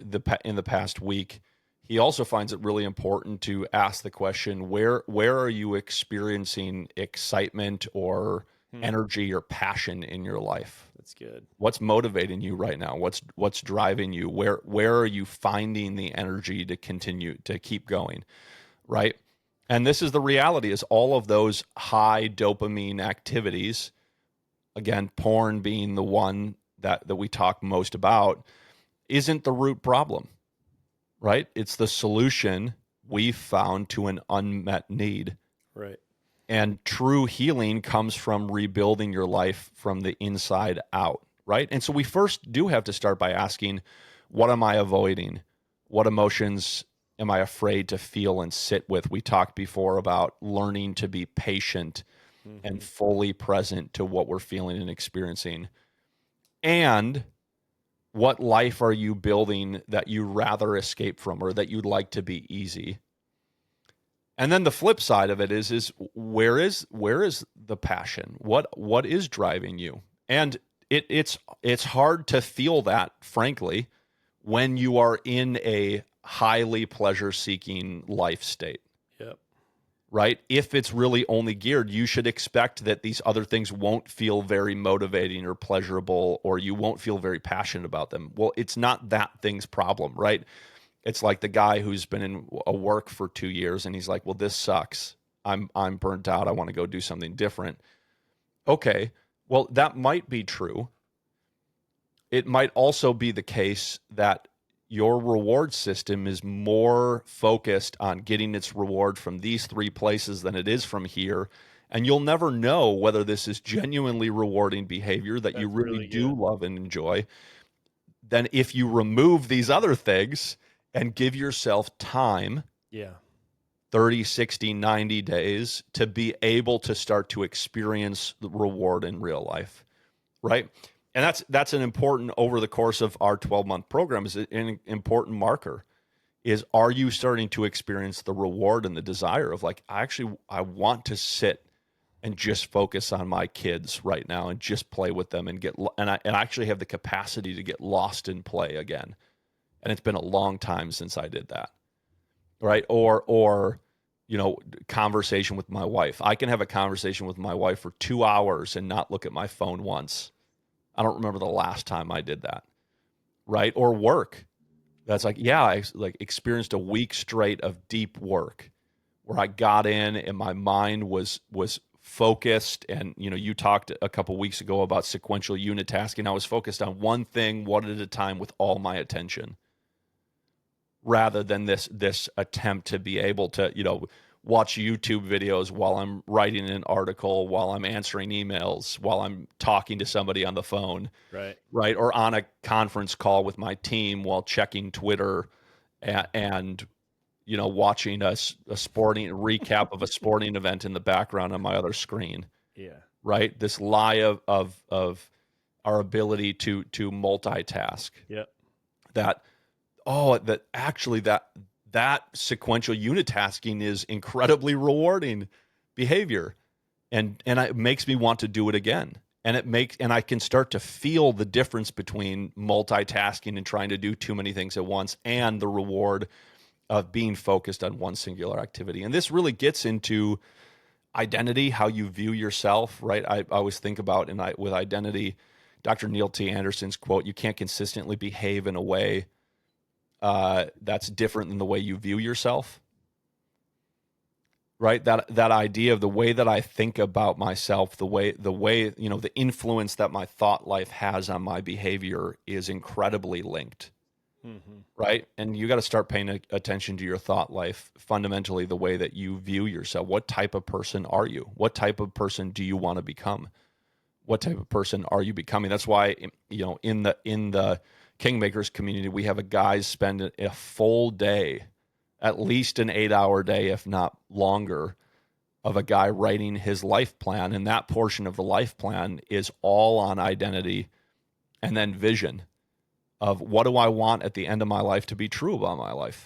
in the past week, he also finds it really important to ask the question, where are you experiencing excitement or energy or passion in your life? That's good. What's motivating you right now? What's driving you? Where are you finding the energy to continue to keep going, right? And this is the reality, is all of those high dopamine activities, again, porn being the one that we talk most about, isn't the root problem, right? It's the solution we've found to an unmet need. Right. And true healing comes from rebuilding your life from the inside out, right? And so we first do have to start by asking, what am I avoiding? What emotions am I afraid to feel and sit with? We talked before about learning to be patient and fully present to what we're feeling and experiencing. And what life are you building that you rather escape from, or that you'd like to be easy? And then the flip side of it is where is the passion? What is driving you? And it's hard to feel that, frankly, when you are in a highly pleasure-seeking life state. Yep. Right? If it's really only geared, you should expect that these other things won't feel very motivating or pleasurable, or you won't feel very passionate about them. Well, it's not that thing's problem, right? It's like the guy who's been in a work for 2 years and he's like, well, this sucks. I'm burnt out. I want to go do something different. Okay, well, that might be true. It might also be the case that your reward system is more focused on getting its reward from these 3 places than it is from here. And you'll never know whether this is genuinely rewarding behavior that you really do love and enjoy. Then if you remove these other things and give yourself time, 30, 60, 90 days, to be able to start to experience the reward in real life, right? And that's an important, over the course of our 12-month program, is an important marker, is, are you starting to experience the reward and the desire of, like, I want to sit and just focus on my kids right now and just play with them and I actually have the capacity to get lost in play again. And it's been a long time since I did that, right? Or conversation with my wife. I can have a conversation with my wife for 2 hours and not look at my phone once. I don't remember the last time I did that, right? Or work. That's like, I experienced a week straight of deep work where I got in and my mind was focused. And, you talked a couple weeks ago about sequential unit tasking. I was focused on one thing, one at a time, with all my attention, rather than this attempt to be able to, watch YouTube videos while I'm writing an article, while I'm answering emails, while I'm talking to somebody on the phone, right? Or on a conference call with my team while checking Twitter and watching a sporting recap of a sporting event in the background on my other screen. Yeah. Right. This lie of our ability to multitask. Yep. That sequential unit tasking is incredibly rewarding behavior, and it makes me want to do it again. And I can start to feel the difference between multitasking and trying to do too many things at once, and the reward of being focused on one singular activity. And this really gets into identity, how you view yourself, right? I always think about, with identity, Dr. Neil T. Anderson's quote, "You can't consistently behave in a way that's different than the way you view yourself," right? That idea of the way that I think about myself, the way the influence that my thought life has on my behavior is incredibly linked, right? And you got to start paying attention to your thought life, fundamentally the way that you view yourself. What type of person are you? What type of person do you want to become? What type of person are you becoming? That's why, in the Kingmakers community, we have guys spend a full day, at least an 8-hour day, if not longer, of a guy writing his life plan. And that portion of the life plan is all on identity and then vision of, what do I want at the end of my life to be true about my life?